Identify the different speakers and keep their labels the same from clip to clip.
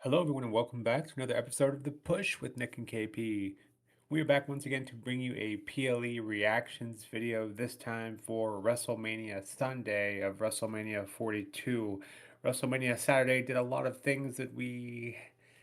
Speaker 1: Hello, everyone, and welcome back to another episode of The Push with Nick and KP. We are back once again to bring you a PLE reactions video, this time for WrestleMania Sunday of WrestleMania 42. WrestleMania Saturday did a lot of things that we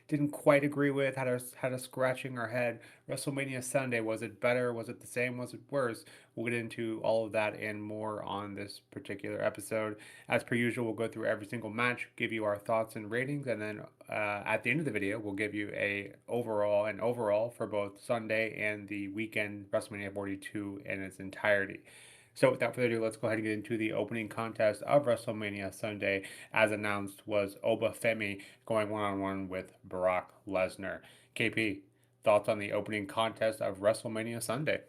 Speaker 1: didn't quite agree with, had us scratching our head. WrestleMania Sunday, was it better? Was it the same? Was it worse? We'll get into all of that and more on this particular episode. As per usual, we'll go through every single match, give you our thoughts and ratings, and then at the end of the video, we'll give you an overall for both Sunday and the weekend WrestleMania 42 in its entirety. So without further ado, let's go ahead and get into the opening contest of WrestleMania Sunday. As announced, was obafemi going one-on-one with Brock Lesnar. KP, thoughts on the opening contest of WrestleMania Sunday?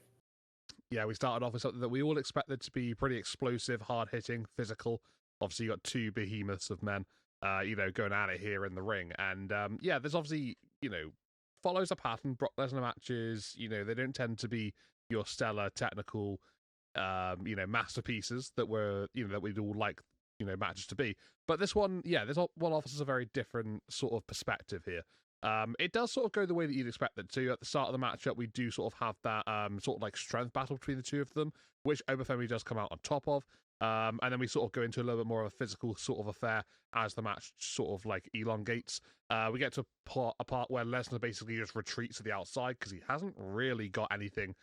Speaker 2: Yeah, we started off with something that we all expected to be pretty explosive, hard hitting, physical. Obviously, you got two behemoths of men, going at it here in the ring. And yeah, there's obviously, follows a pattern. Brock Lesnar matches, they don't tend to be your stellar technical, masterpieces that we'd all like, matches to be. But this one, yeah, this one offers a very different sort of perspective here. It does sort of go the way that you'd expect it to. At the start of the matchup, we do sort of have that sort of like strength battle between the two of them, which obafemi does come out on top of. And then we sort of go into a little bit more of a physical sort of affair as the match sort of like elongates. We get to a part where Lesnar basically just retreats to the outside because he hasn't really got anything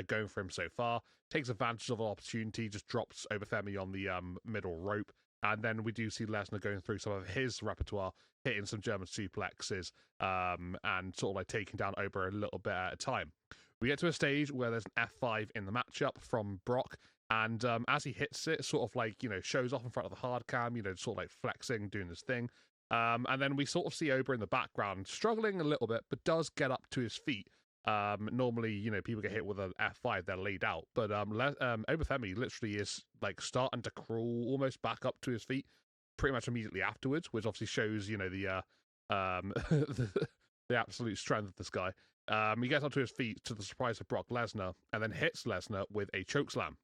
Speaker 2: going for him so far. Takes advantage of an opportunity, just drops obafemi on the middle rope. And then we do see Lesnar going through some of his repertoire, hitting some German suplexes, and sort of like taking down Ober a little bit at a time. We get to a stage where there's an F5 in the matchup from Brock, and as he hits it, sort of like, shows off in front of the hard cam, sort of like flexing, doing this thing. And then we sort of see Ober in the background, struggling a little bit, but does get up to his feet. Normally, people get hit with an F5, they're laid out, but obafemi literally is like starting to crawl almost back up to his feet pretty much immediately afterwards, which obviously shows, the absolute strength of this guy. He gets up to his feet to the surprise of Brock Lesnar, and then hits Lesnar with a chokeslam.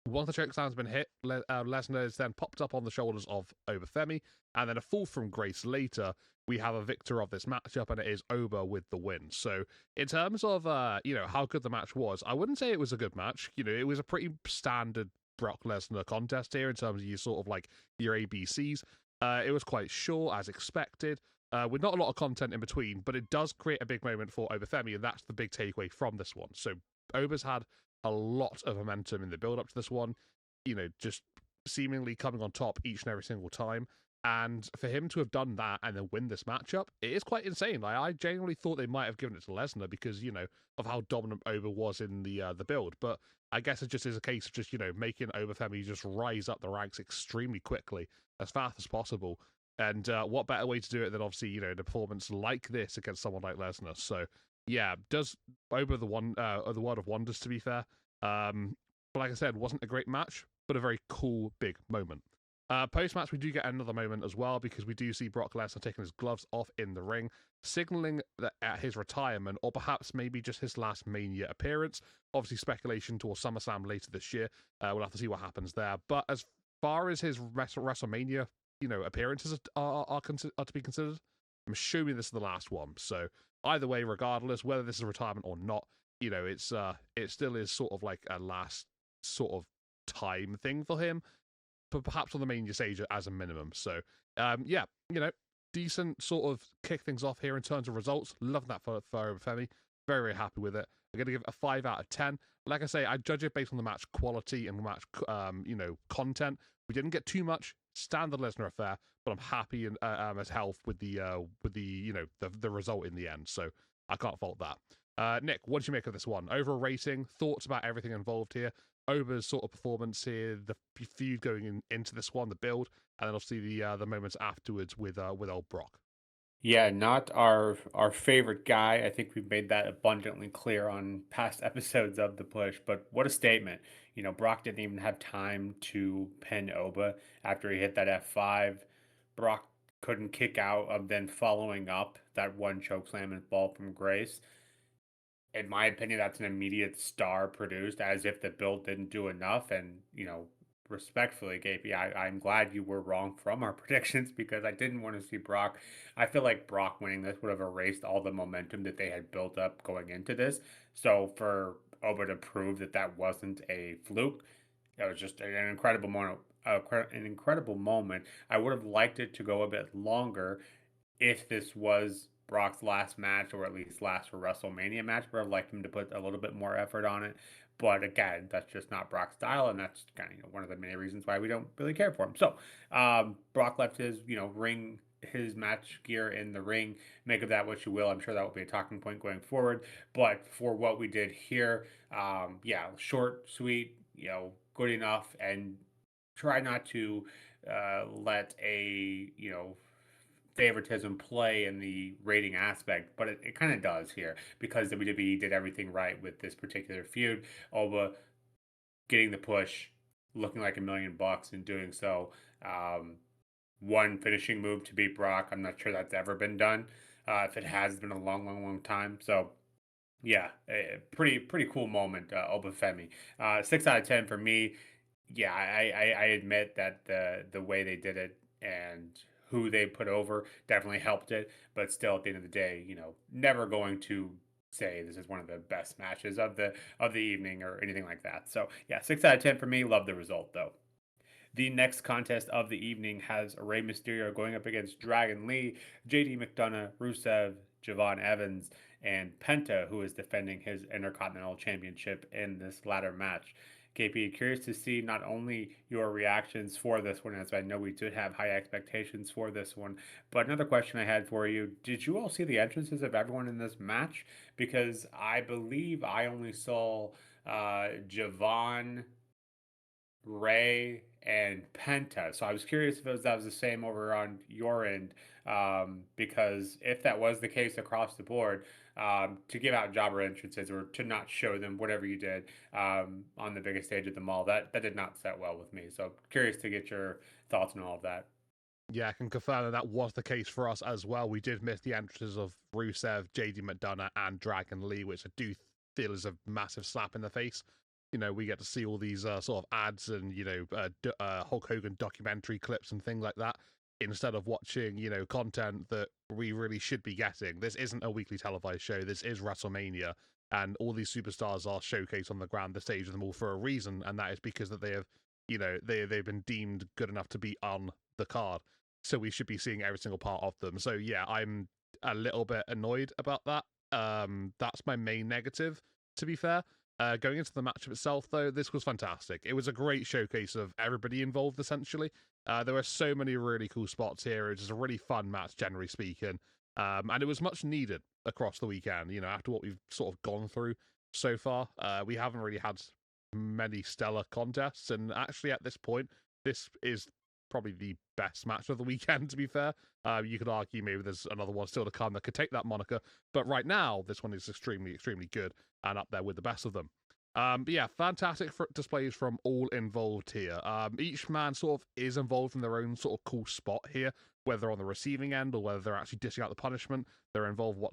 Speaker 2: Once the chokeslam's been hit, Lesnar is then popped up on the shoulders of obafemi, and then a fall from grace later, we have a victor of this matchup, and it is Ober with the win. So, in terms of how good the match was, I wouldn't say it was a good match. It was a pretty standard Brock Lesnar contest here in terms of your sort of like your ABCs. It was quite short as expected. With not a lot of content in between, but it does create a big moment for obafemi, and that's the big takeaway from this one. So Ober's had a lot of momentum in the build up to this one, just seemingly coming on top each and every single time. And for him to have done that and then win this matchup, it is quite insane. Like, I genuinely thought they might have given it to Lesnar because, of how dominant Ober was in the build. But I guess it just is a case of just, making obafemi just rise up the ranks extremely quickly, as fast as possible. And what better way to do it than obviously, the performance like this against someone like Lesnar. So yeah, does Ober the World of Wonders, to be fair. But like I said, wasn't a great match, but a very cool big moment. Post match, we do get another moment as well because we do see Brock Lesnar taking his gloves off in the ring, signaling that at his retirement, or perhaps maybe just his last Mania appearance. Obviously, speculation towards SummerSlam later this year. We'll have to see what happens there. But as far as his WrestleMania, appearances are to be considered, I'm assuming this is the last one. So either way, regardless whether this is a retirement or not, it still is sort of like a last sort of time thing for him, but perhaps on the main stage as a minimum. So, yeah, decent sort of kick things off here in terms of results. Love that for Femi. Very, very happy with it. I'm going to give it a 5 out of 10. Like I say, I judge it based on the match quality and match, content. We didn't get too much standard Lesnar affair, but I'm happy and as health with the result in the end. So I can't fault that. Nick, what did you make of this one? Overall rating, thoughts about everything involved here, Ober's sort of performance here, the feud going into this one, the build, and then obviously the moments afterwards with old Brock.
Speaker 1: Yeah, not our favorite guy. I think we've made that abundantly clear on past episodes of the push, but what a statement. Brock didn't even have time to pin Oba after he hit that F5. Brock couldn't kick out of then following up that one chokeslam and fall from grace. In my opinion, that's an immediate star produced as if the build didn't do enough. And, respectfully, KP, I'm glad you were wrong from our predictions because I didn't want to see Brock. I feel like Brock winning this would have erased all the momentum that they had built up going into this. So for Oba to prove that that wasn't a fluke, that was just an incredible moment. An incredible moment. I would have liked it to go a bit longer if this was Brock's last match or at least last WrestleMania match, but I'd like him to put a little bit more effort on it. But again, that's just not Brock's style, and that's kind of one of the many reasons why we don't really care for him. So Brock left his ring his match gear in the ring. Make of that what you will. I'm sure that will be a talking point going forward. But for what we did here, yeah, short, sweet, good enough, and try not to let a favoritism play in the rating aspect, but it kind of does here because WWE did everything right with this particular feud. Oba getting the push, looking like $1 million and doing so. Um, One finishing move to beat Brock. I'm not sure that's ever been done. If it has, it's been a long, long, long time. So yeah, a pretty cool moment, Obafemi. 6 out of 10 for me. Yeah, I admit that the way they did it and who they put over definitely helped it, but still at the end of the day, never going to say this is one of the best matches of the evening or anything like that. So yeah, 6 out of 10 for me. Love the result though. The next contest of the evening has Rey Mysterio going up against Dragon Lee, JD McDonagh, Rusev, Javon Evans, and Penta, who is defending his Intercontinental Championship in this latter match. KP, curious to see not only your reactions for this one, as I know we did have high expectations for this one, but another question I had for you. Did you all see the entrances of everyone in this match? Because I believe I only saw Javon, Ray, and Penta. So I was curious if that was the same over on your end, because if that was the case across the board, to give out jobber entrances or to not show them whatever you did on the biggest stage of the mall, that did not set well with me. So curious to get your thoughts on all of that.
Speaker 2: Yeah, I can confirm that that was the case for us as well. We did miss the entrances of Rusev, JD McDonagh, and Dragon Lee, which I do feel is a massive slap in the face. We get to see all these sort of ads and, Hulk Hogan documentary clips and things like that instead of watching, content that we really should be getting. This isn't a weekly televised show. This is WrestleMania. And all these superstars are showcased on the grand stage of them all for a reason. And that is because that they have, they've been deemed good enough to be on the card, so we should be seeing every single part of them. So yeah, I'm a little bit annoyed about that. That's my main negative, to be fair. Going into the matchup itself, though, this was fantastic. It was a great showcase of everybody involved, essentially. There were so many really cool spots here. It was a really fun match, generally speaking. And it was much needed across the weekend, after what we've sort of gone through so far. We haven't really had many stellar contests, and actually at this point, this is probably the best match of the weekend, to be fair. You could argue maybe there's another one still to come that could take that moniker, but right now, this one is extremely, extremely good and up there with the best of them. But yeah, fantastic displays from all involved here. Each man sort of is involved in their own sort of cool spot here, whether on the receiving end or whether they're actually dishing out the punishment. They're involved,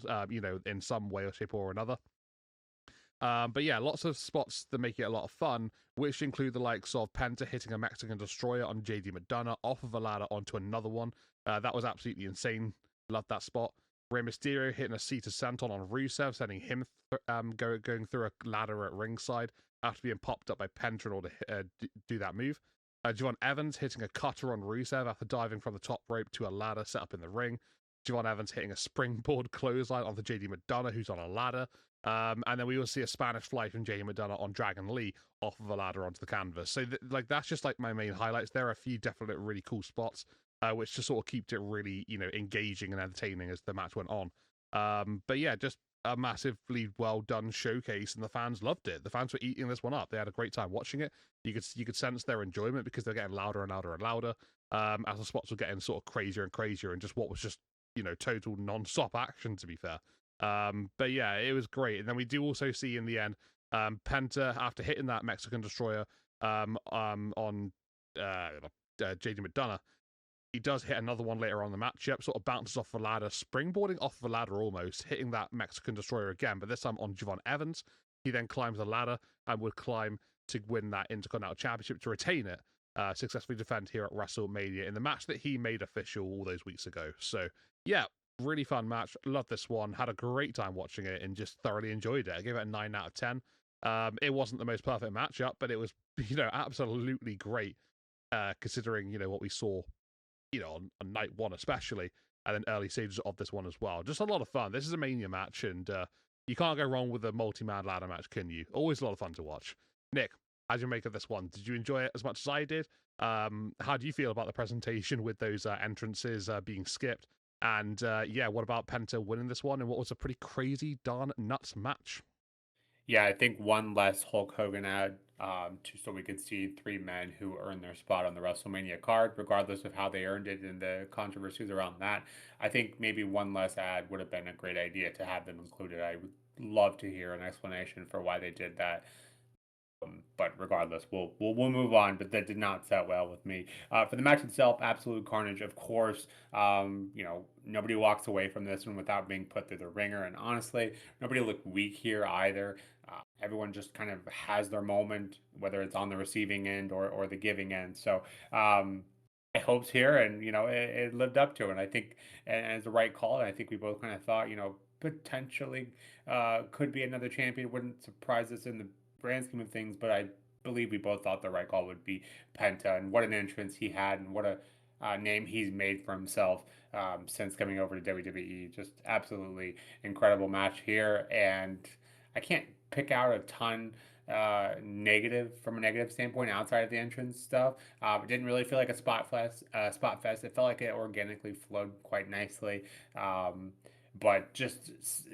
Speaker 2: in some way or shape or another. But yeah, lots of spots that make it a lot of fun, which include the likes of Penta hitting a Mexican destroyer on JD McDonagh off of a ladder onto another one. That was absolutely insane. Loved that spot. Rey Mysterio hitting a Cita Senton on Rusev, sending him going through a ladder at ringside after being popped up by Penta in order to do that move. Javon Evans hitting a cutter on Rusev after diving from the top rope to a ladder set up in the ring. Javon Evans hitting a springboard clothesline onto JD McDonagh, who's on a ladder. And then we will see a Spanish fly from JD McDonagh on Dragon Lee off of a ladder onto the canvas. So that's just like my main highlights. There are a few definite really cool spots, which just sort of kept it really, engaging and entertaining as the match went on. But yeah, just a massively well done showcase, and the fans loved it. The fans were eating this one up. They had a great time watching it. You could sense their enjoyment because they're getting louder and louder and louder as the spots were getting sort of crazier and crazier, and just what was just total non-stop action, to be fair. But yeah, it was great. And then we do also see in the end, Penta, after hitting that Mexican destroyer on JD McDonagh, he does hit another one later on in the match. Yep, sort of bounces off the ladder, springboarding off the ladder almost, hitting that Mexican destroyer again, but this time on Javon Evans. He then climbs the ladder and would climb to win that Intercontinental Championship to retain it. successfully defend here at WrestleMania in the match that he made official all those weeks ago. So, yeah, really fun match. Love this one. Had a great time watching it and just thoroughly enjoyed it. I gave it a 9 out of 10. It wasn't the most perfect matchup, but it was, absolutely great, considering, what we saw, on night one especially, and then early stages of this one as well. Just a lot of fun. This is a Mania match, and you can't go wrong with a multi-man ladder match, can you? Always a lot of fun to watch. Nick, how'd you make of this one? Did you enjoy it as much as I did? How do you feel about the presentation with those entrances being skipped? And what about Penta winning this one? And what was a pretty crazy, darn nuts match?
Speaker 1: Yeah, I think one less Hulk Hogan ad, so we could see three men who earned their spot on the WrestleMania card, regardless of how they earned it and the controversies around that. I think maybe one less ad would have been a great idea to have them included. I would love to hear an explanation for why they did that. But regardless, we'll move on. But that did not set well with me. For the match itself, absolute carnage. Of course, nobody walks away from this one without being put through the ringer. And honestly, nobody looked weak here either. Everyone just kind of has their moment, whether it's on the receiving end or the giving end. So I hopes here, and it lived up to it. And I think, and it's the right call. And I think we both kind of thought, potentially could be another champion. Wouldn't surprise us in the grand scheme of things, but I believe we both thought the right call would be Penta, and what an entrance he had, and what a name he's made for himself since coming over to WWE. Just absolutely incredible match here, and I can't pick out a ton negative from a negative standpoint outside of the entrance stuff. It didn't really feel like a spot fest. Spot fest. It felt like it organically flowed quite nicely. But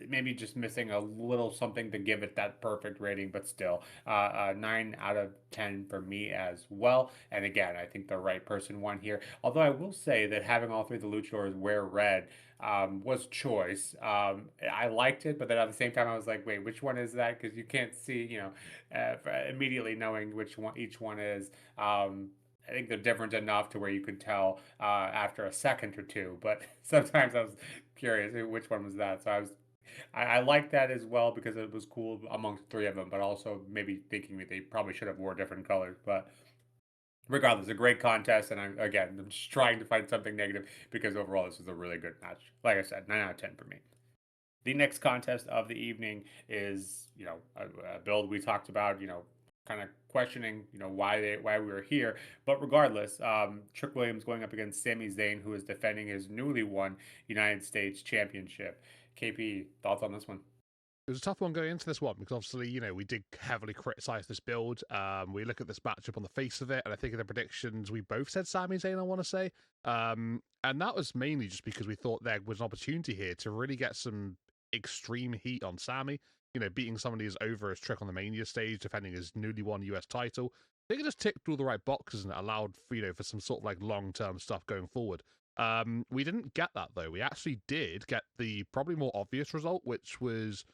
Speaker 1: maybe just missing a little something to give it that perfect rating, but still, 9 out of 10 for me as well. And again, I think the right person won here. Although I will say that having all three of the luchadors wear red was choice. I liked it, but then at the same time, I was like, wait, which one is that? Because you can't see, immediately knowing which one each one is. I think they're different enough to where you could tell after a second or two. But sometimes I was curious which one was that. So I liked that as well because it was cool amongst three of them. But also maybe thinking that they probably should have wore different colors. But regardless, a great contest. And I'm just trying to find something negative because overall this is a really good match. Like I said, 9 out of 10 for me. The next contest of the evening is, a build we talked about, kind of questioning, why we were here. But regardless, Trick Williams going up against Sami Zayn, who is defending his newly won United States Championship. KP, thoughts on this one?
Speaker 2: It was a tough one going into this one because obviously, we did heavily criticize this build. We look at this matchup on the face of it, and I think in the predictions we both said Sami Zayn, I want to say. And that was mainly just because we thought there was an opportunity here to really get some extreme heat on Sami. Beating somebody who's over his Trick on the Mania stage, defending his newly won US title. They could just ticked all the right boxes and it allowed for some sort of like long-term stuff going forward. We didn't get that though. We actually did get the probably more obvious result, which was,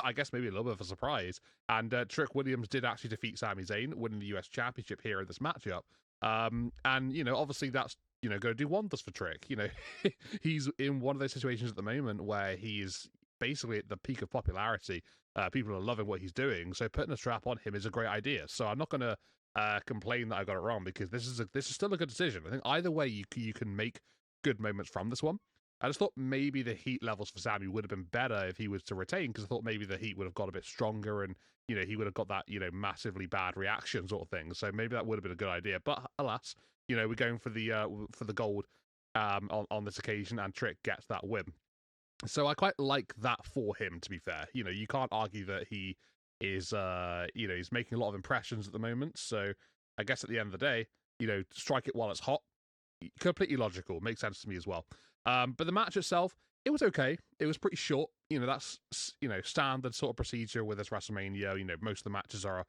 Speaker 2: I guess maybe a little bit of a surprise. And Trick Williams did actually defeat Sami Zayn, winning the US Championship here in this matchup. And obviously that's going to do wonders for Trick. He's in one of those situations at the moment where he's basically at the peak of popularity. People are loving what he's doing, so putting a strap on him is a great idea. So I'm not going to complain that I got it wrong because this is still a good decision. I think either way you can make good moments from this one. I just thought maybe the heat levels for Sami would have been better if he was to retain, because I thought maybe the heat would have got a bit stronger and he would have got that massively bad reaction sort of thing. So maybe that would have been a good idea. But alas, we're going for the gold on this occasion, and Trick gets that win. So I quite like that for him, to be fair. You can't argue that he is, he's making a lot of impressions at the moment. So I guess at the end of the day, strike it while it's hot. Completely logical. Makes sense to me as well. But the match itself, it was okay. It was pretty short. That's, standard sort of procedure with this WrestleMania. Most of the matches are,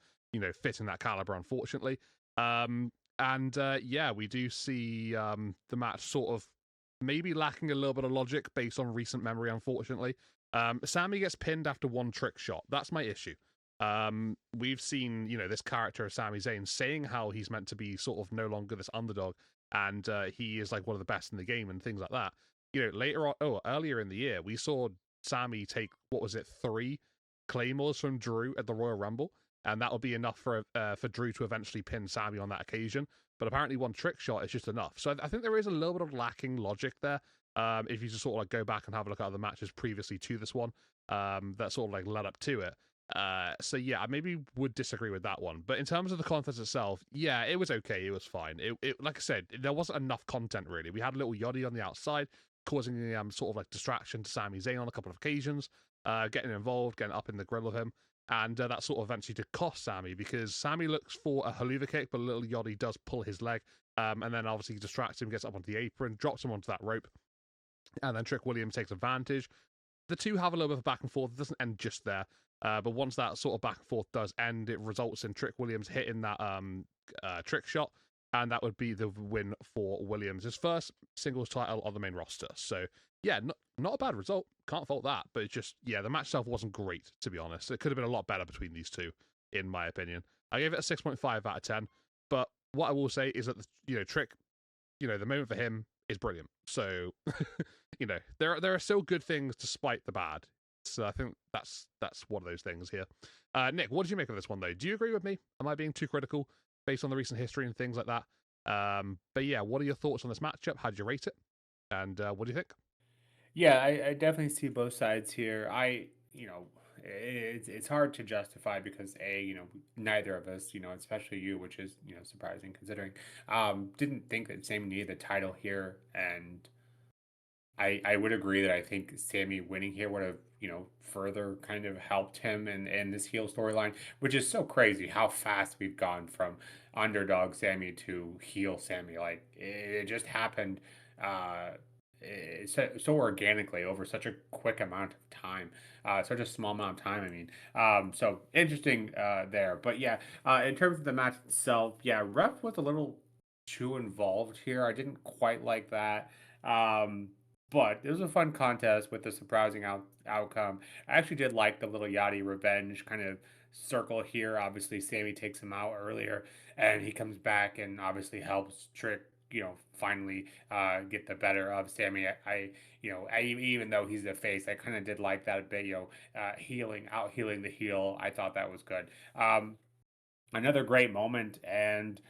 Speaker 2: fitting that caliber, unfortunately. We do see the match sort of maybe lacking a little bit of logic based on recent memory, unfortunately. Sami gets pinned after one trick shot. That's my issue. We've seen, this character of Sami Zayn saying how he's meant to be sort of no longer this underdog, and he is like one of the best in the game and things like that. Earlier in the year, we saw Sami take, 3 Claymores from Drew at the Royal Rumble. and that would be enough for Drew to eventually pin Sami on that occasion. But apparently, one trick shot is just enough. So I think there is a little bit of lacking logic there. If you just sort of like go back and have a look at other matches previously to this one, that sort of like led up to it. So yeah, I maybe would disagree with that one. But in terms of the contest itself, yeah, it was okay. It was fine. It like I said, there wasn't enough content really. We had a little Yachty on the outside, causing sort of like distraction to Sami Zayn on a couple of occasions, getting involved, getting up in the grill of him. And that sort of eventually did cost Sami, because Sami looks for a haluva kick, but little Yachty does pull his leg, and then obviously he distracts him, gets up onto the apron, drops him onto that rope, and then Trick Williams takes advantage. The two have a little bit of back and forth. It doesn't end just there, but once that sort of back and forth does end, it results in Trick Williams hitting that trick shot, and that would be the win for Williams, his first singles title on the main roster. So yeah, not a bad result. Can't fault that. But it's just, yeah, the match itself wasn't great, to be honest. It could have been a lot better between these two, in my opinion. I gave it a 6.5 out of 10. But what I will say is that, Trick, the moment for him is brilliant. So, there are still good things despite the bad. So I think that's one of those things here. Nick, what did you make of this one, though? Do you agree with me? Am I being too critical based on the recent history and things like that? But yeah, what are your thoughts on this matchup? How did you rate it? And what do you think?
Speaker 1: Yeah, I definitely see both sides here. It's hard to justify because neither of us, especially you, which is, surprising considering, didn't think that Sami needed the title here. And I would agree that I think Sami winning here would have, further kind of helped him in this heel storyline, which is so crazy how fast we've gone from underdog Sami to heel Sami. Like it just happened uh so organically over such a quick amount of time, such a small amount of time. I mean, so interesting there. But yeah, in terms of the match itself, yeah, ref was a little too involved here. I didn't quite like that. But it was a fun contest with a surprising outcome. I actually did like the little Yachty revenge kind of circle here. Obviously, Sami takes him out earlier, and he comes back and obviously helps Trick, finally get the better of Sami. Even though he's the face, I kind of did like that a bit. Healing the heel. I thought that was good. Another great moment, and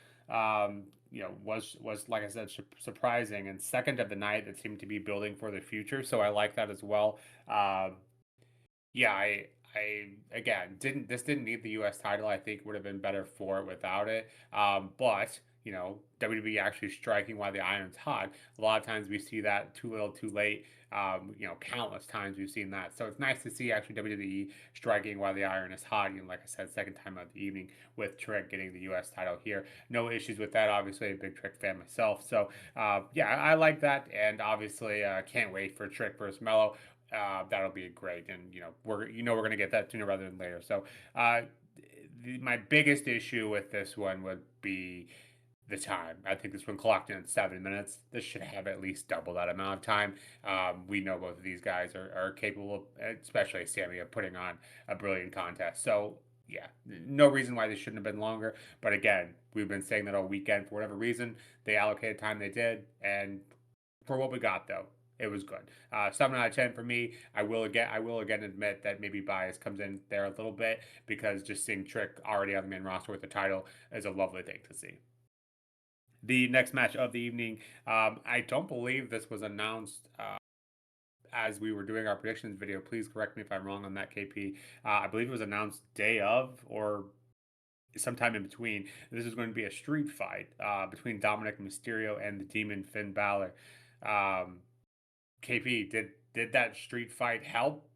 Speaker 1: was like I said, surprising and second of the night that seemed to be building for the future. So I like that as well. Yeah, I again didn't need the U.S. title. I think would have been better for it without it. But WWE actually striking while the iron's hot. A lot of times we see that too little, too late. Countless times we've seen that. So it's nice to see actually WWE striking while the iron is hot. Like I said, second time of the evening with Trick getting the U.S. title here. No issues with that. Obviously, a big Trick fan myself. So yeah, I like that, and obviously can't wait for Trick versus Mello. That'll be great, and we're gonna get that sooner rather than later. So my biggest issue with this one would be the time. I think this one clocked in at 7 minutes. This should have at least double that amount of time. We know both of these guys are capable, especially Sami, of putting on a brilliant contest. So yeah, no reason why this shouldn't have been longer. But again, we've been saying that all weekend. For whatever reason, they allocated time they did, and for what we got though, it was good. 7 out of 10 for me. I will again admit that maybe bias comes in there a little bit because just seeing Trick already on the main roster with the title is a lovely thing to see. The next match of the evening, I don't believe this was announced as we were doing our predictions video. Please correct me if I'm wrong on that, KP. I believe it was announced day of or sometime in between. This is going to be a street fight between Dominik Mysterio and the Demon Finn Balor. Um, KP, did that street fight help?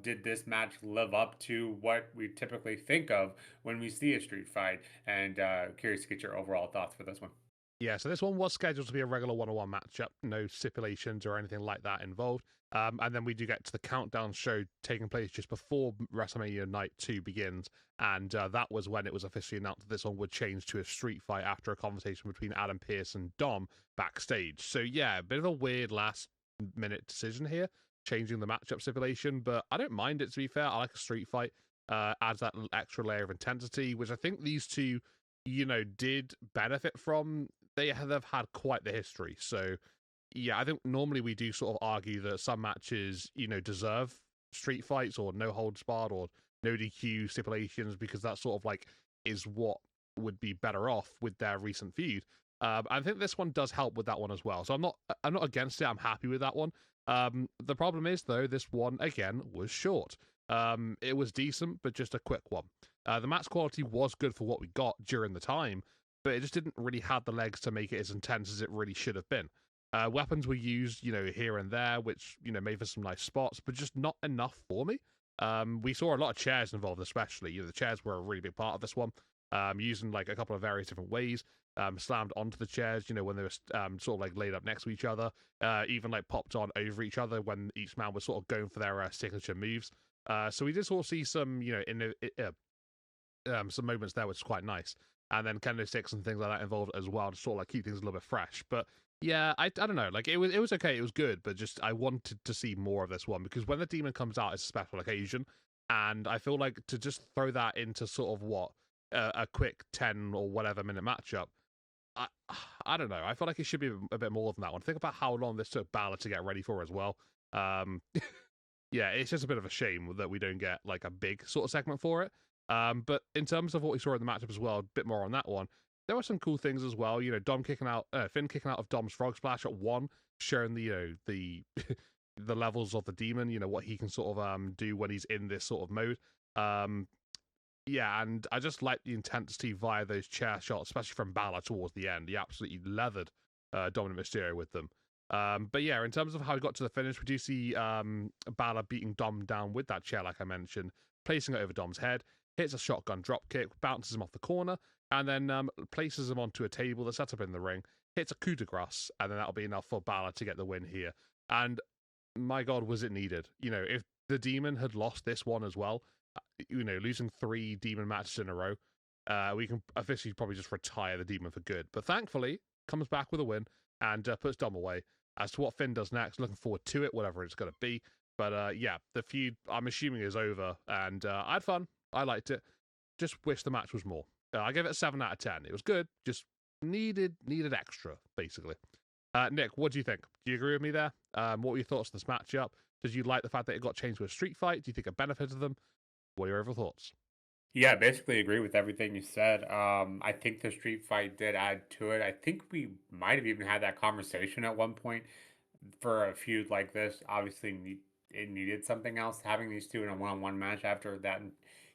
Speaker 1: Did this match live up to what we typically think of when we see a street fight? And curious to get your overall thoughts for this one.
Speaker 2: Yeah, so this one was scheduled to be a regular one-on-one matchup, no stipulations or anything like that involved. And then we do get to the countdown show taking place just before WrestleMania Night 2 begins, and that was when it was officially announced that this one would change to a street fight after a conversation between Adam Pearce and Dom backstage. So yeah, a bit of a weird last-minute decision here, changing the matchup stipulation, but I don't mind it, to be fair. I like a street fight. Adds that extra layer of intensity, which I think these two did benefit from. They have had quite the history. So, yeah, I think normally we do sort of argue that some matches, deserve street fights or no holds barred or no DQ stipulations, because that sort of like is what would be better off with their recent feud. I think this one does help with that one as well. So I'm not against it. I'm happy with that one. The problem is though, this one again was short. It was decent, but just a quick one. The match quality was good for what we got during the time, but it just didn't really have the legs to make it as intense as it really should have been. Weapons were used, here and there, which, made for some nice spots, but just not enough for me. We saw a lot of chairs involved, especially. The chairs were a really big part of this one. Using like a couple of various different ways. Slammed onto the chairs, when they were sort of like laid up next to each other. Even like popped on over each other when each man was sort of going for their signature moves. So we did sort of see some, some moments there, which is quite nice. And then kendo sticks and things like that involved as well to sort of like keep things a little bit fresh. But yeah, I don't know. Like it was okay, it was good, but just I wanted to see more of this one, because when the demon comes out, it's a special occasion, and I feel like to just throw that into sort of what a quick 10 or whatever minute matchup. I I don't know. I feel like it should be a bit more than that one. Think about how long this took Balor to get ready for as well. Um, yeah, it's just a bit of a shame that we don't get like a big sort of segment for it. But in terms of what we saw in the matchup as well, a bit more on that one. There were some cool things as well. Finn kicking out of Dom's frog splash at one, showing the the levels of the demon. What he can sort of do when he's in this sort of mode. Um, yeah, and I just like the intensity via those chair shots, especially from Balor towards the end. He absolutely leathered Dominik Mysterio with them. But yeah, in terms of how he got to the finish, we do see Balor beating Dom down with that chair, like I mentioned, placing it over Dom's head, hits a shotgun drop kick, bounces him off the corner, and then places him onto a table that's set up in the ring, hits a coup de grace, and then that'll be enough for Balor to get the win here. And my God, was it needed? If the Demon had lost this one as well, losing 3 Demon matches in a row, we can officially probably just retire the Demon for good. But thankfully, comes back with a win and puts Dom away. As to what Finn does next, looking forward to it, whatever it's going to be. But yeah, the feud, I'm assuming, is over, and I had fun. I liked it. Just wish the match was more. I gave it a 7 out of 10. It was good, just needed extra, basically. Nick, what do you think? Do you agree with me there? What were your thoughts on this matchup? Did you like the fact that it got changed to a street fight? Do you think it benefited them? What are your overall thoughts?
Speaker 1: Yeah, I basically agree with everything you said. I think the street fight did add to it. I think we might have even had that conversation at one point for a feud like this. Obviously, it needed something else. Having these two in a one-on-one match after that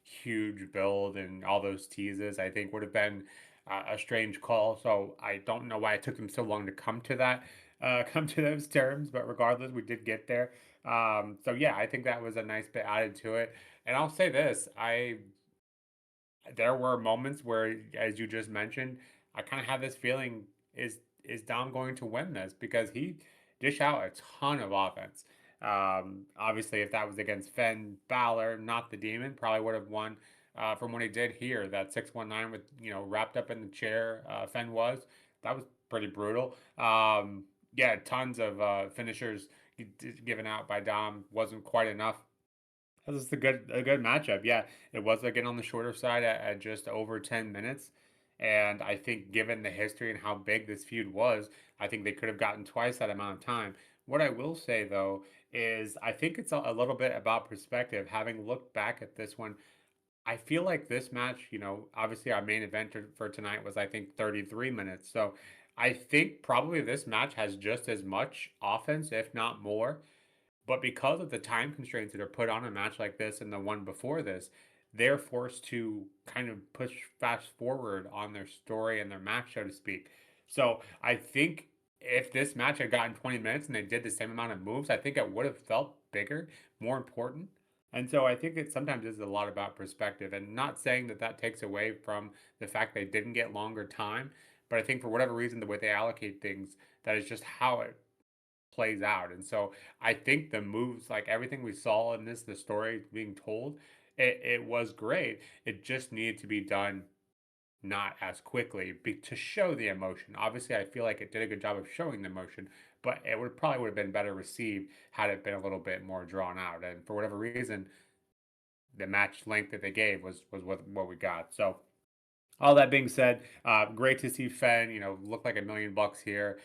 Speaker 1: huge build and all those teases, I think would have been a strange call. So I don't know why it took them so long to come to that, come to those terms. But regardless, we did get there. So yeah, I think that was a nice bit added to it. And I'll say this: there were moments where, as you just mentioned, I kind of had this feeling is Dom going to win this because he dished out a ton of offense. Obviously, if that was against Finn Balor, not the Demon, probably would have won. From what he did here, that 619 with wrapped up in the chair, Finn that was pretty brutal. Yeah, tons of finishers given out by Dom wasn't quite enough. This is a good matchup. Yeah, it was again on the shorter side at just over 10 minutes. And I think given the history and how big this feud was, I think they could have gotten twice that amount of time. What I will say though is I think it's a little bit about perspective. Having looked back at this one, I feel like this match, obviously our main event for tonight was I think 33 minutes. So I think probably this match has just as much offense, if not more, but because of the time constraints that are put on a match like this and the one before this, they're forced to kind of push fast forward on their story and their match, so to speak. So I think if this match had gotten 20 minutes and they did the same amount of moves, I think it would have felt bigger, more important. And so I think it sometimes is a lot about perspective and not saying that that takes away from the fact they didn't get longer time. But I think for whatever reason, the way they allocate things, that is just how it plays out. And so I think the moves, like everything we saw in this, the story being told, it was great. It just needed to be done not as quickly to show the emotion. Obviously, I feel like it did a good job of showing the emotion, but it would have been better received had it been a little bit more drawn out. And for whatever reason, the match length that they gave was what we got. So All that being said, great to see Fen, look like $1 million here,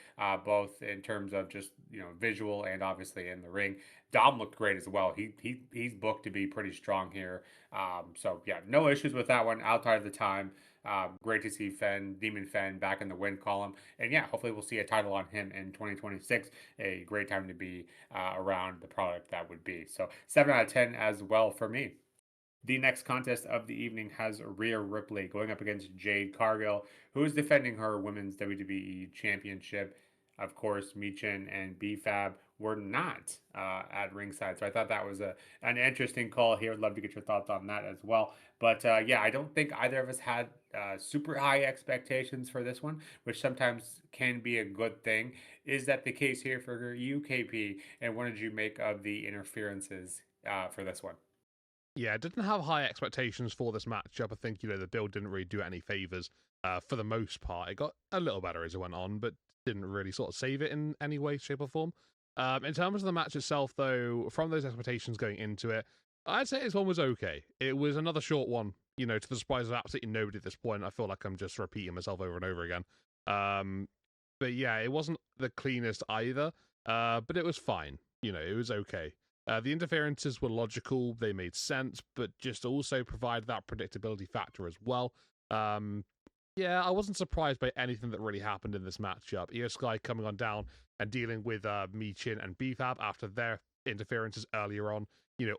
Speaker 1: both in terms of just, visual and obviously in the ring. Dom looked great as well. He's booked to be pretty strong here. So yeah, no issues with that one outside of the time. Great to see Demon Fen back in the win column. And yeah, hopefully we'll see a title on him in 2026. A great time to be around the product that would be. So 7 out of 10 as well for me. The next contest of the evening has Rhea Ripley going up against Jade Cargill, who is defending her Women's WWE Championship. Of course, Michin and BFAB were not at ringside, so I thought that was an interesting call here. I'd love to get your thoughts on that as well. But yeah, I don't think either of us had super high expectations for this one, which sometimes can be a good thing. Is that the case here for you, KP? And what did you make of the interferences for this one?
Speaker 2: Yeah, I didn't have high expectations for this matchup. I think, the build didn't really do it any favors for the most part. It got a little better as it went on, but didn't really sort of save it in any way, shape, or form. In terms of the match itself, though, from those expectations going into it, I'd say this one was okay. It was another short one, to the surprise of absolutely nobody at this point. I feel like I'm just repeating myself over and over again. But yeah, it wasn't the cleanest either, but it was fine. It was okay. The interferences were logical, they made sense, but just also provided that predictability factor as well. Um, yeah, I wasn't surprised by anything that really happened in this matchup. Io Sky coming on down and dealing with Michin and BFAB after their interferences earlier on,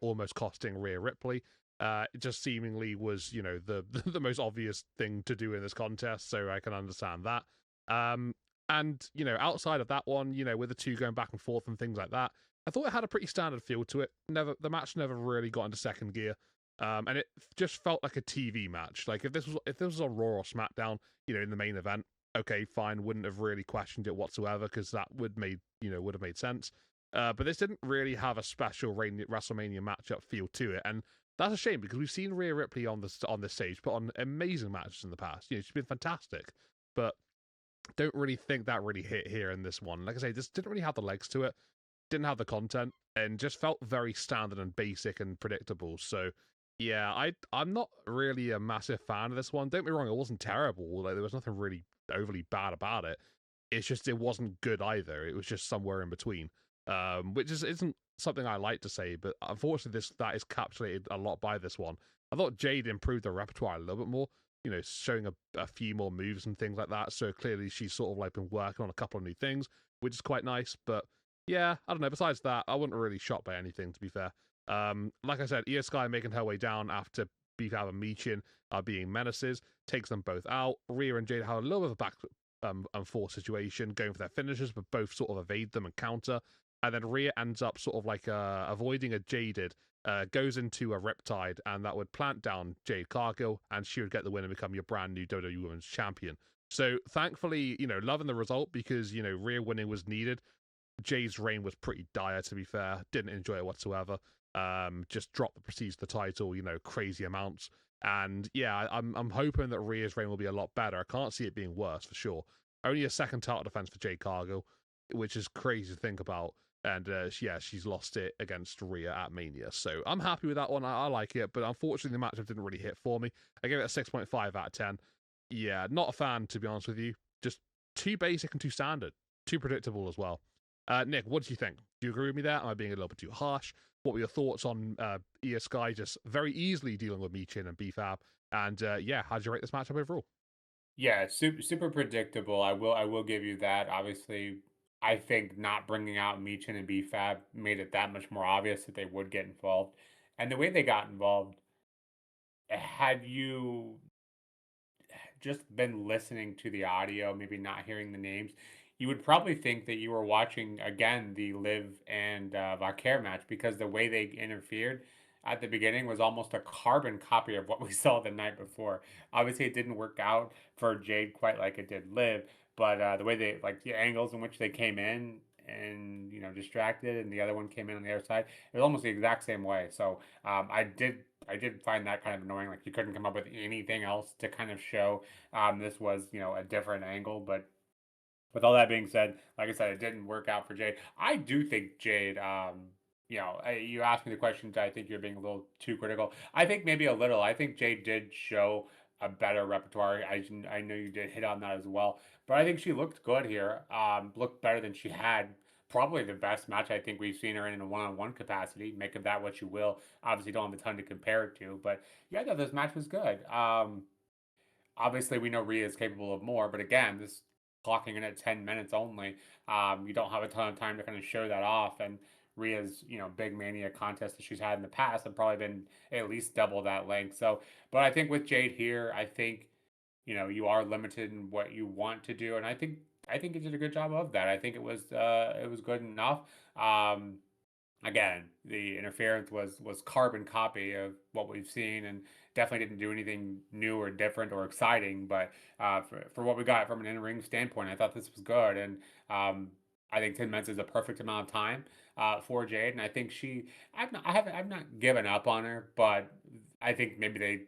Speaker 2: almost costing Rhea Ripley. It just seemingly was, the most obvious thing to do in this contest, so I can understand that. Um, and, outside of that one, with the two going back and forth and things like that, I thought it had a pretty standard feel to it. The match never really got into second gear. And it just felt like a TV match. Like if this was a Raw or SmackDown, in the main event, okay, fine, wouldn't have really questioned it whatsoever because that would have made sense. But this didn't really have a special WrestleMania matchup feel to it, and that's a shame because we've seen Rhea Ripley on this stage put on amazing matches in the past. She's been fantastic, but don't really think that really hit here in this one. Like I say, this didn't really have the legs to it, didn't have the content, and just felt very standard and basic and predictable. So yeah, I'm not really a massive fan of this one. Don't be wrong, it wasn't terrible. Like there was nothing really overly bad about it. It's just it wasn't good either. It was just somewhere in between. Which isn't something I like to say, but unfortunately that is capsulated a lot by this one. I thought Jade improved her repertoire a little bit more, showing a few more moves and things like that. So clearly she's sort of like been working on a couple of new things, which is quite nice. But yeah, I don't know. Besides that, I wasn't really shocked by anything, to be fair. Like I said, Io Sky making her way down after Beefab and Michin are being menaces, takes them both out. Rhea and Jade have a little bit of a back and forth situation, going for their finishers, but both sort of evade them and counter. And then Rhea ends up sort of like avoiding a Jaded, goes into a Riptide, and that would plant down Jade Cargill, and she would get the win and become your brand new WWE Women's Champion. So thankfully, loving the result because, Rhea winning was needed. Jade's reign was pretty dire, to be fair. Didn't enjoy it whatsoever. Just dropped the prestige of the title, crazy amounts. And yeah, I'm hoping that Rhea's reign will be a lot better. I can't see it being worse for sure. Only a second title defense for Jade Cargill, which is crazy to think about. And yeah, she's lost it against Rhea at Mania. So I'm happy with that one. I like it. But unfortunately, the matchup didn't really hit for me. I gave it a 6.5 out of 10. Yeah, not a fan, to be honest with you. Just too basic and too standard. Too predictable as well. Nick, what do you think? Do you agree with me there? Am I being a little bit too harsh? What were your thoughts on Io Sky just very easily dealing with Michin and BFAB? And yeah, how did you rate this matchup overall?
Speaker 1: Yeah, super predictable. I will give you that. Obviously, I think not bringing out Meechin and BFAB made it that much more obvious that they would get involved. And the way they got involved, had you just been listening to the audio, maybe not hearing the names, you would probably think that you were watching again the Liv and Vaquer match because the way they interfered at the beginning was almost a carbon copy of what we saw the night before. Obviously, it didn't work out for Jade quite like it did Liv, but the way they like the angles in which they came in and distracted, and the other one came in on the other side, it was almost the exact same way. So I did find that kind of annoying. Like you couldn't come up with anything else to kind of show this was a different angle. But with all that being said, like I said, it didn't work out for Jade. I do think Jade. You asked me the question. I think you're being a little too critical. I think maybe a little. I think Jade did show a better repertoire. I know you did hit on that as well, but I think she looked good here. Looked better than she had. Probably the best match I think we've seen her in a one-on-one capacity. Make of that what you will. Obviously, don't have a ton to compare it to, but yeah, I thought this match was good. Obviously, we know Rhea is capable of more, but again, this clocking in at 10 minutes only. You don't have a ton of time to kind of show that off. And Rhea's, big Mania contest that she's had in the past have probably been at least double that length. So, but I think with Jade here, I think, you are limited in what you want to do. And I think it did a good job of that. I think it was good enough. Um, Again, the interference was carbon copy of what we've seen, and definitely didn't do anything new or different or exciting. But for what we got from an in-ring standpoint, I thought this was good, and I think 10 minutes is a perfect amount of time for Jade, and I think I've not given up on her, but I think maybe they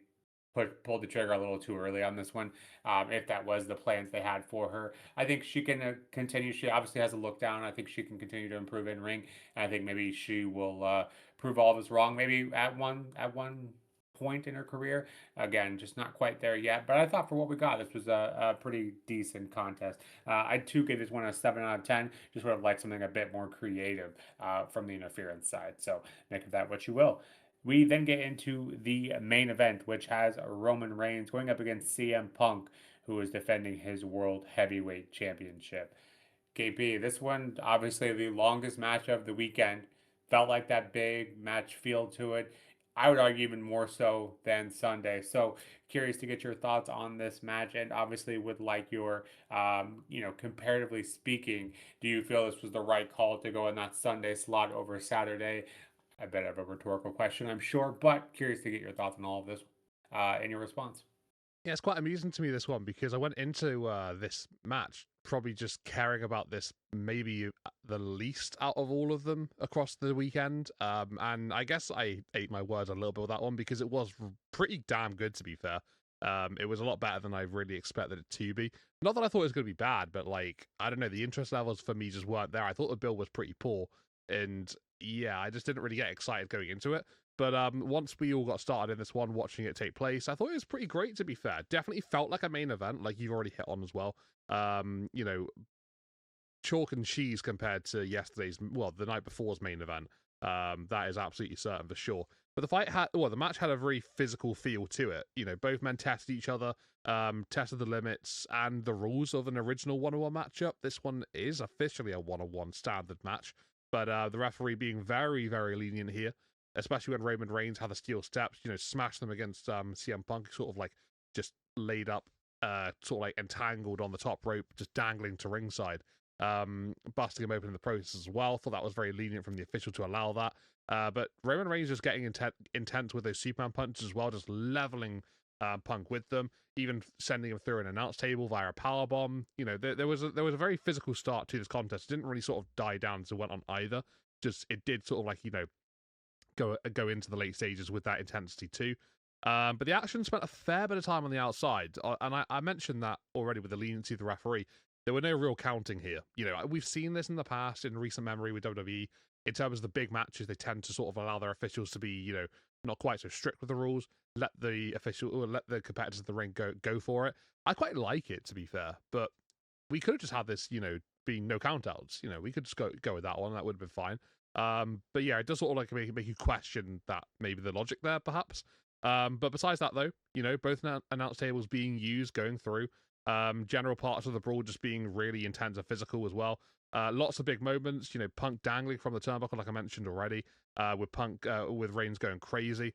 Speaker 1: pulled the trigger a little too early on this one. If that was the plans they had for her, I think she can continue. She obviously has a look down. I think she can continue to improve in ring, and I think maybe she will prove all of us wrong. Maybe at one point in her career. Again, just not quite there yet. But I thought for what we got, this was a pretty decent contest. I too give this one a 7 out of 10. Just would have liked something a bit more creative from the interference side. So make of that what you will. We then get into the main event, which has Roman Reigns going up against CM Punk, who is defending his World Heavyweight Championship. KP, this one obviously the longest match of the weekend. Felt like that big match feel to it. I would argue even more so than Sunday. So curious to get your thoughts on this match, and obviously would like your, comparatively speaking, do you feel this was the right call to go in that Sunday slot over Saturday? I bet I have a rhetorical question, I'm sure, but curious to get your thoughts on all of this and your response.
Speaker 2: Yeah, it's quite amusing to me, this one, because I went into this match probably just caring about this maybe the least out of all of them across the weekend. And I guess I ate my words a little bit with that one because it was pretty damn good, to be fair. It was a lot better than I really expected it to be. Not that I thought it was going to be bad, but like, I don't know, the interest levels for me just weren't there. I thought the build was pretty poor. And yeah, I just didn't really get excited going into it. But once we all got started in this one, watching it take place, I thought it was pretty great, to be fair. Definitely felt like a main event, like you've already hit on as well. You know, chalk and cheese compared to the night before's main event. That is absolutely certain for sure. But the match had a very physical feel to it. You know, both men tested each other, tested the limits and the rules of an original one-on-one matchup. This one is officially a one-on-one standard match, but the referee being very, very lenient here, especially when Roman Reigns had the steel steps, smashed them against CM Punk, sort of like just laid up, sort of like entangled on the top rope, just dangling to ringside, busting him open in the process as well. Thought that was very lenient from the official to allow that. But Roman Reigns just getting intense with those Superman punches as well, just leveling Punk with them, even sending him through an announce table via a power bomb. There was a very physical start to this contest. It didn't really sort of die down as it went on either. Just it did sort of like go into the late stages with that intensity too. But the action spent a fair bit of time on the outside, and I mentioned that already with the leniency of the referee. There were no real counting here. We've seen this in the past in recent memory with WWE. In terms of the big matches, they tend to sort of allow their officials to be, not quite so strict with the rules. Let the competitors in the ring go for it. I quite like it, to be fair, but we could have just had this, being no countouts. We could just go with that one. That would have been fine. But yeah, it does sort of like make you question that maybe the logic there, perhaps. But besides that, though, both announce tables being used, going through, general parts of the brawl just being really intense and physical as well. Lots of big moments, Punk dangling from the turnbuckle, like I mentioned already, with Reigns going crazy.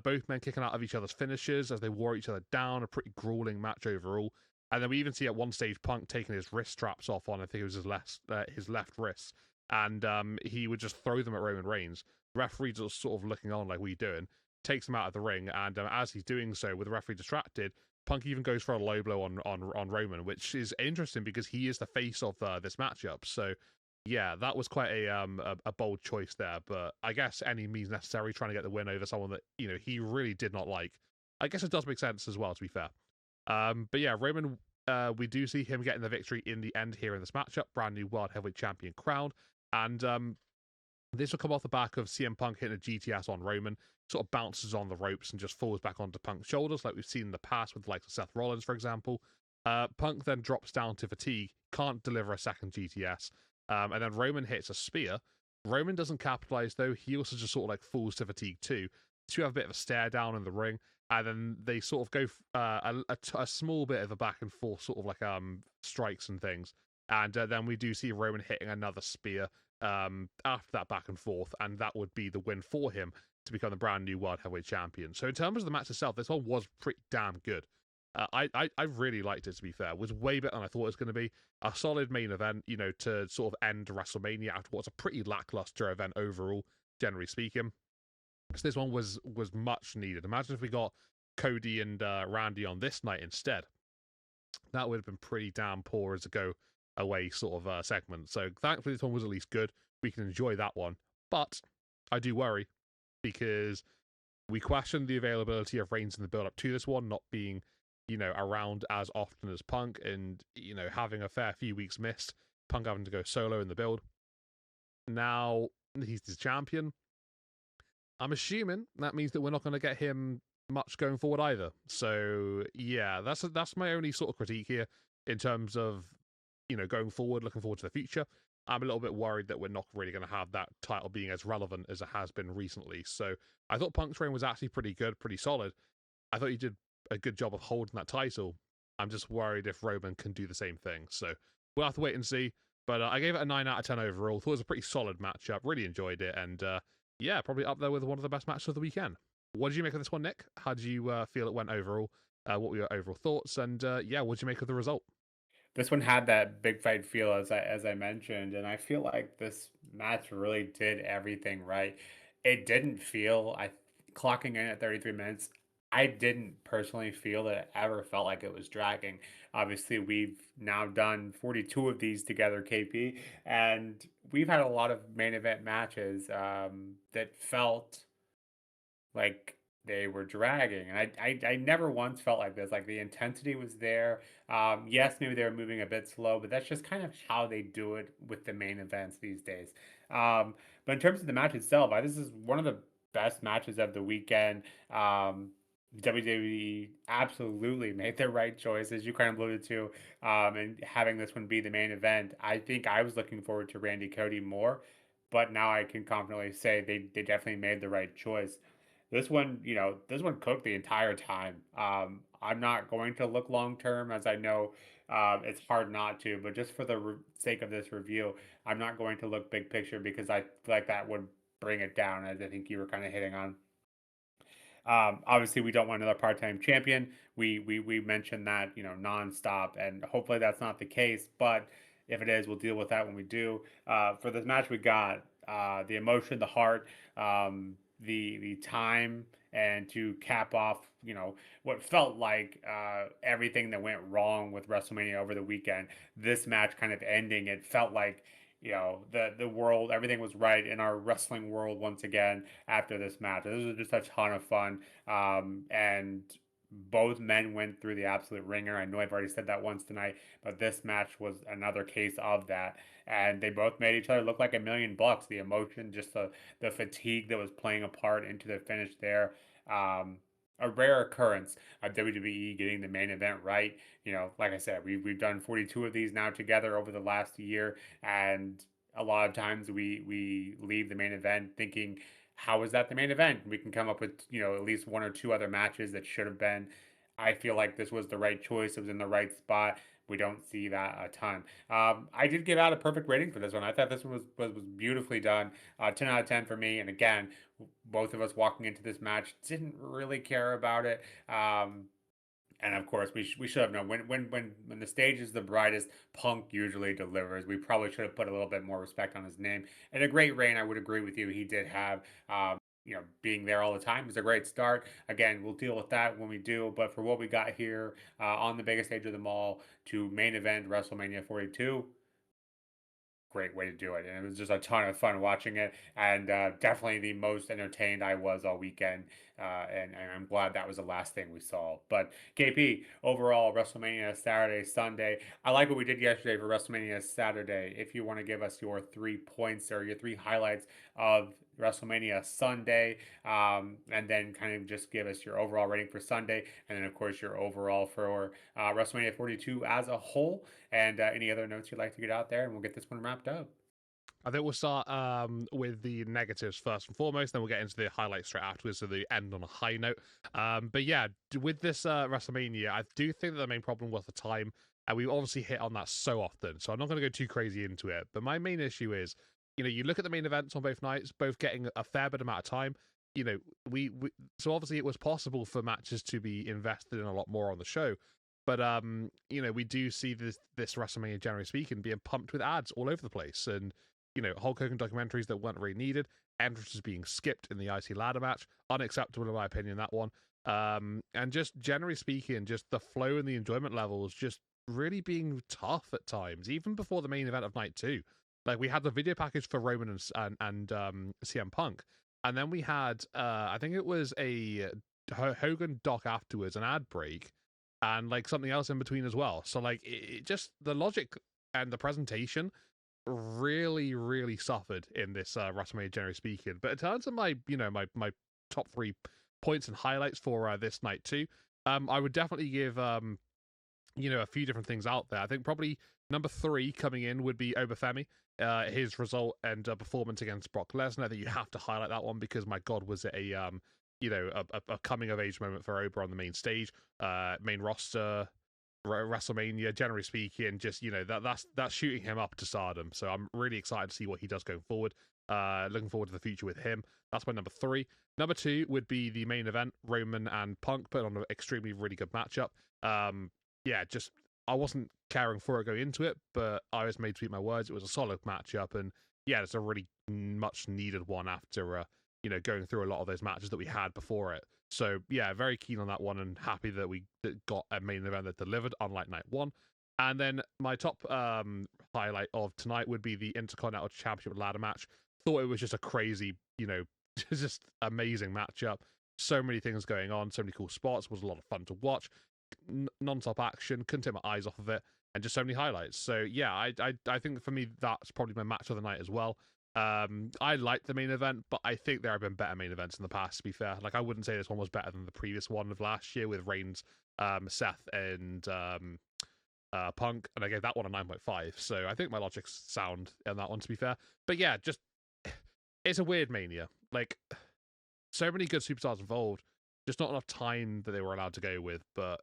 Speaker 2: Both men kicking out of each other's finishes as they wore each other down, a pretty grueling match overall. And then we even see at one stage Punk taking his wrist straps off on, I think it was his left wrist, and he would just throw them at Roman Reigns. The referee just sort of looking on like, what are you doing? Takes him out of the ring, and as he's doing so, with the referee distracted, Punk even goes for a low blow on Roman, which is interesting because he is the face of this matchup. So yeah, that was quite a bold choice there, but I guess any means necessary trying to get the win over someone that he really did not like. I guess it does make sense as well, to be fair. But yeah, Roman, we do see him getting the victory in the end here in this matchup, brand new World Heavyweight Champion crown, and This will come off the back of CM Punk hitting a GTS on Roman, sort of bounces on the ropes and just falls back onto Punk's shoulders, like we've seen in the past with like Seth Rollins, for example. Punk then drops down to fatigue, can't deliver a second GTS, and then Roman hits a spear. Roman doesn't capitalize though; he also just sort of like falls to fatigue too. So you have a bit of a stare down in the ring, and then they sort of go a small bit of a back and forth, sort of like strikes and things, and then we do see Roman hitting another spear after that back and forth, and that would be the win for him to become the brand new World Heavyweight Champion. So in terms of the match itself, this one was pretty damn good. I really liked it, to be fair. It was way better than I thought it was going to be. A solid main event, you know, to sort of end WrestleMania after what's a pretty lackluster event overall, generally speaking. So this one was much needed. Imagine if we got Cody and Randy on this night instead. That would have been pretty damn poor as a go away sort of segment. So thankfully this one was at least good. We can enjoy that one. But I do worry because we questioned the availability of Reigns in the build up to this one, not being, you know, around as often as Punk, and, you know, having a fair few weeks missed, Punk having to go solo in the build. Now he's the champion. I'm assuming that means that we're not going to get him much going forward either. So yeah, that's my only sort of critique here in terms of, you know, going forward, looking forward to the future. I'm a little bit worried that we're not really going to have that title being as relevant as it has been recently. So I thought Punk's reign was actually pretty good, pretty solid. I thought he did a good job of holding that title. I'm just worried if Roman can do the same thing. So we'll have to wait and see. But I gave it a 9 out of 10 overall. Thought it was a pretty solid matchup. Really enjoyed it. And yeah, probably up there with one of the best matches of the weekend. What did you make of this one, Nick? How did you feel it went overall? What were your overall thoughts? And yeah, what did you make of the result?
Speaker 1: This one had that big fight feel as I mentioned, and I feel like this match really did everything right. It didn't feel I clocking in at 33 minutes. I didn't personally feel that it ever felt like it was dragging. Obviously, we've now done 42 of these together, KP, and we've had a lot of main event matches that felt like they were dragging. And I never once felt like this. Like the intensity was there. Yes, maybe they were moving a bit slow, but that's just kind of how they do it with the main events these days. But in terms of the match itself, this is one of the best matches of the weekend. WWE absolutely made the right choice, as you kind of alluded to, and having this one be the main event. I think I was looking forward to Randy Cody more, but now I can confidently say they definitely made the right choice. This one, this one cooked the entire time. I'm not going to look long term, as I know it's hard not to, but just for the sake of this review, I'm not going to look big picture because I feel like that would bring it down, as I think you were kind of hitting on. Obviously, we don't want another part-time champion. We mentioned that nonstop, and hopefully that's not the case. But if it is, we'll deal with that when we do. For this match, we got the emotion, the heart, the time, and to cap off, what felt like everything that went wrong with WrestleMania over the weekend. This match kind of ending, it felt like the world, everything was right in our wrestling world once again after this match. This was just a ton of fun. And both men went through the absolute ringer. I know I've already said that once tonight, but this match was another case of that. And they both made each other look like $1,000,000. The emotion, just the fatigue that was playing a part into the finish there. A rare occurrence of WWE getting the main event right. Like I said, we've done 42 of these now together over the last year, and a lot of times we leave the main event thinking, how is that the main event? We can come up with at least one or two other matches that should have been. I feel like this was the right choice. It was in the right spot. We don't see that a ton. I did give out a perfect rating for this one. I thought this one was beautifully done. 10 out of 10 for me. And again, both of us walking into this match didn't really care about it. And of course, we should have known when the stage is the brightest, Punk usually delivers. We probably should have put a little bit more respect on his name. And a great reign, I would agree with you. He did have, being there all the time is a great start. Again, we'll deal with that when we do. But for what we got here on the biggest stage of them all to main event WrestleMania 42, great way to do it. And it was just a ton of fun watching it, and definitely the most entertained I was all weekend. And I'm glad that was the last thing we saw. But KP, overall, WrestleMania Saturday, Sunday. I like what we did yesterday for WrestleMania Saturday. If you want to give us your 3 points or your three highlights of WrestleMania Sunday, and then kind of just give us your overall rating for Sunday, and then of course your overall for WrestleMania 42 as a whole, and any other notes you'd like to get out there, and we'll get this one wrapped up.
Speaker 2: I think we'll start with the negatives first and foremost, then we'll get into the highlights straight afterwards, so they end on a high note. But yeah, with this WrestleMania, I do think that the main problem was the time, and we obviously hit on that so often, so I'm not going to go too crazy into it. But my main issue is, you look at the main events on both nights, both getting a fair bit amount of time. We so obviously it was possible for matches to be invested in a lot more on the show. But we do see this WrestleMania, generally speaking, being pumped with ads all over the place, and Hulk Hogan documentaries that weren't really needed, entrances being skipped in the IC ladder match, unacceptable in my opinion, that one. And just generally speaking, just the flow and the enjoyment levels just really being tough at times, even before the main event of night two. Like we had the video package for Roman and CM Punk, and then we had I think it was a Hogan doc afterwards, an ad break, and like something else in between as well. So like it just the logic and the presentation really, really suffered in this WrestleMania, generally speaking. But in terms of my top 3 points and highlights for this night too, I would definitely give a few different things out there. I think probably number 3 coming in would be Obafemi. His result and performance against Brock Lesnar. I think you have to highlight that one because my God, was it a coming of age moment for Oba on the main stage, main roster, WrestleMania, generally speaking, just that's shooting him up to stardom. So I'm really excited to see what he does going forward. Looking forward to the future with him. That's my number 3. Number 2 would be the main event, Roman and Punk, put on an extremely really good matchup. Just I wasn't caring for it going into it, but I was made to eat my words. It was a solid matchup, and yeah, it's a really much needed one after going through a lot of those matches that we had before it. So yeah, very keen on that one, and happy that we got a main event that delivered, unlike night one. And then my top highlight of tonight would be the Intercontinental Championship ladder match. Thought it was just a crazy, just amazing matchup. So many things going on, so many cool spots. Was a lot of fun to watch. Non-stop action. Couldn't take my eyes off of it, and just so many highlights. So yeah, I think for me that's probably my match of the night as well. I liked the main event, but I think there have been better main events in the past, to be fair. Like, I wouldn't say this one was better than the previous one of last year with Reigns, Seth, and Punk, and I gave that one a 9.5. So I think my logic's sound in that one, to be fair. But yeah, just it's a weird Mania. Like, so many good superstars involved, just not enough time that they were allowed to go with. But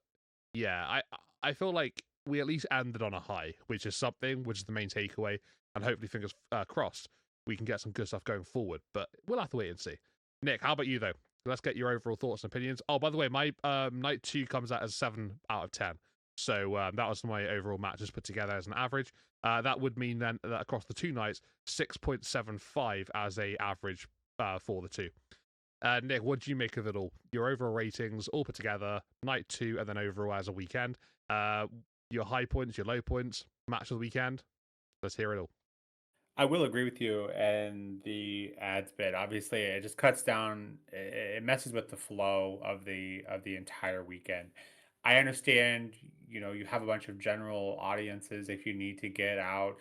Speaker 2: yeah, I feel like we at least ended on a high, which is something, which is the main takeaway, and hopefully, fingers crossed, we can get some good stuff going forward. But we'll have to wait and see. Nick, how about you though? Let's get your overall thoughts and opinions. Oh, by the way, my night 2 comes out as 7 out of 10. So that was my overall matches put together as an average. That would mean then that across the 2 nights, 6.75 as a average for the 2. Nick, what do you make of it all? Your overall ratings, all put together, night 2, and then overall as a weekend. Your high points, your low points, match of the weekend. Let's hear it all.
Speaker 1: I will agree with you and the ads bit. Obviously, it just cuts down. It messes with the flow of the entire weekend. I understand, you have a bunch of general audiences if you need to get out,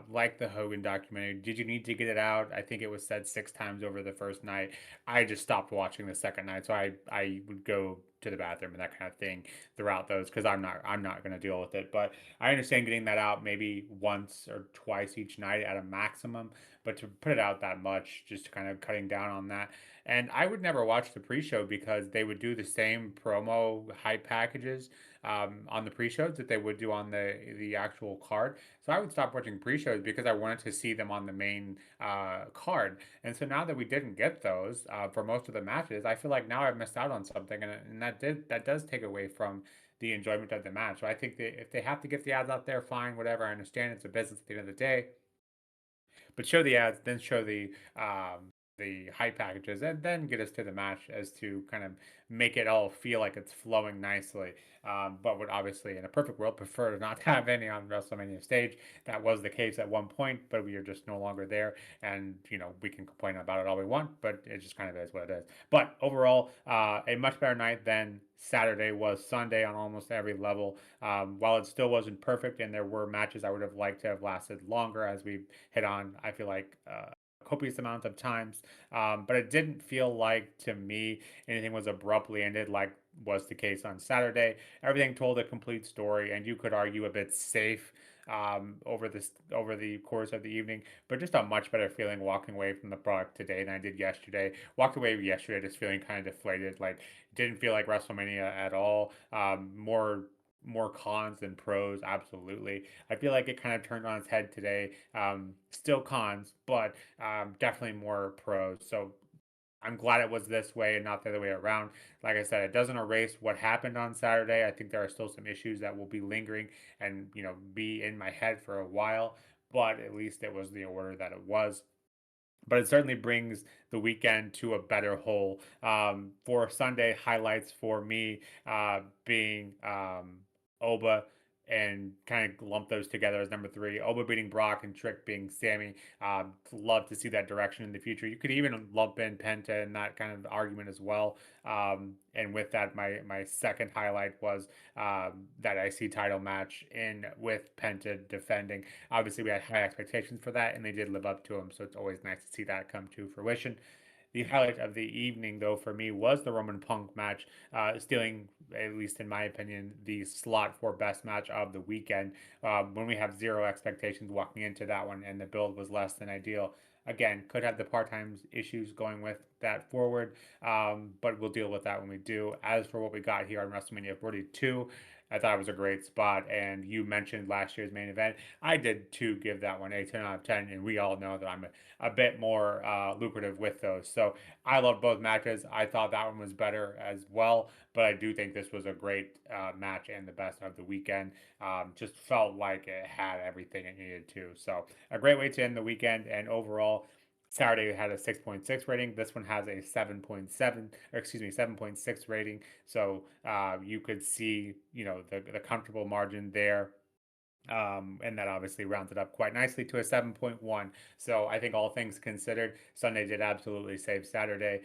Speaker 1: like the Hogan documentary. Did you need to get it out? I think it was said 6 times over the first night. I just stopped watching the second night, so I would go to the bathroom and that kind of thing throughout those because I'm not going to deal with it. But I understand getting that out maybe once or twice each night at a maximum, but to put it out that much, just kind of cutting down on that. And I would never watch the pre-show because they would do the same promo hype packages on the pre-shows that they would do on the actual card. So I would stop watching pre-shows because I wanted to see them on the main card. And so now that we didn't get those for most of the matches, I feel like now I've missed out on something, and that does take away from the enjoyment of the match. So I think that if they have to get the ads out there, fine, whatever. I understand it's a business at the end of the day, but show the ads, then show the the hype packages and then get us to the match as to kind of make it all feel like it's flowing nicely. But would obviously, in a perfect world, prefer to not have any on WrestleMania stage. That was the case at one point, but we are just no longer there. And, we can complain about it all we want, but it just kind of is what it is. But overall, a much better night than Saturday was Sunday on almost every level. While it still wasn't perfect and there were matches I would have liked to have lasted longer, as we hit on, I feel like copious amounts of times. But it didn't feel like to me anything was abruptly ended like was the case on Saturday. Everything told a complete story, and you could argue a bit safe over the course of the evening, but just a much better feeling walking away from the product today than I did yesterday. Walked away yesterday just feeling kind of deflated, like didn't feel like WrestleMania at all. More cons than pros, absolutely. I feel like it kind of turned on its head today. Still cons, but definitely more pros. So I'm glad it was this way and not the other way around. Like I said, it doesn't erase what happened on Saturday. I think there are still some issues that will be lingering and be in my head for a while. But at least it was the order that it was, but it certainly brings the weekend to a better whole. For Sunday highlights for me, being Oba and kind of lump those together as number three. Oba beating Brock and Trick being Sami. Love to see that direction in the future. You could even lump in Penta in that kind of argument as well. And with that, my second highlight was that IC title match in with Penta defending. Obviously, we had high expectations for that, and they did live up to them. So it's always nice to see that come to fruition. The highlight of the evening, though, for me was the Roman Punk match, stealing, at least in my opinion, the slot for best match of the weekend. When we have zero expectations walking into that one, and the build was less than ideal. Again, could have the part time issues going with that forward, but we'll deal with that when we do. As for what we got here on WrestleMania 42, I thought it was a great spot. And you mentioned last year's main event. I did too give that one a 10 out of 10. And we all know that I'm a bit more lucrative with those. So I love both matches. I thought that one was better as well. But I do think this was a great match and the best of the weekend. Just felt like it had everything it needed to. So a great way to end the weekend. And overall, Saturday had a 6.6 rating. This one has a 7.7, or excuse me, 7.6 rating. So you could see, the comfortable margin there. And that obviously rounds it up quite nicely to a 7.1. So I think all things considered, Sunday did absolutely save Saturday,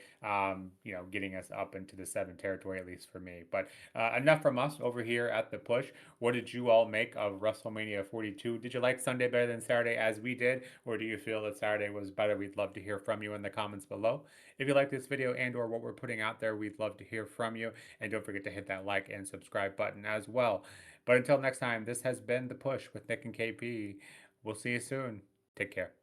Speaker 1: getting us up into the seven territory, at least for me. But enough from us over here at the push. What did you all make of WrestleMania 42? Did you like Sunday better than Saturday as we did? Or do you feel that Saturday was better? We'd love to hear from you in the comments below. If you like this video and or what we're putting out there, we'd love to hear from you. And don't forget to hit that like and subscribe button as well. But until next time, this has been The Push with Nick and KP. We'll see you soon. Take care.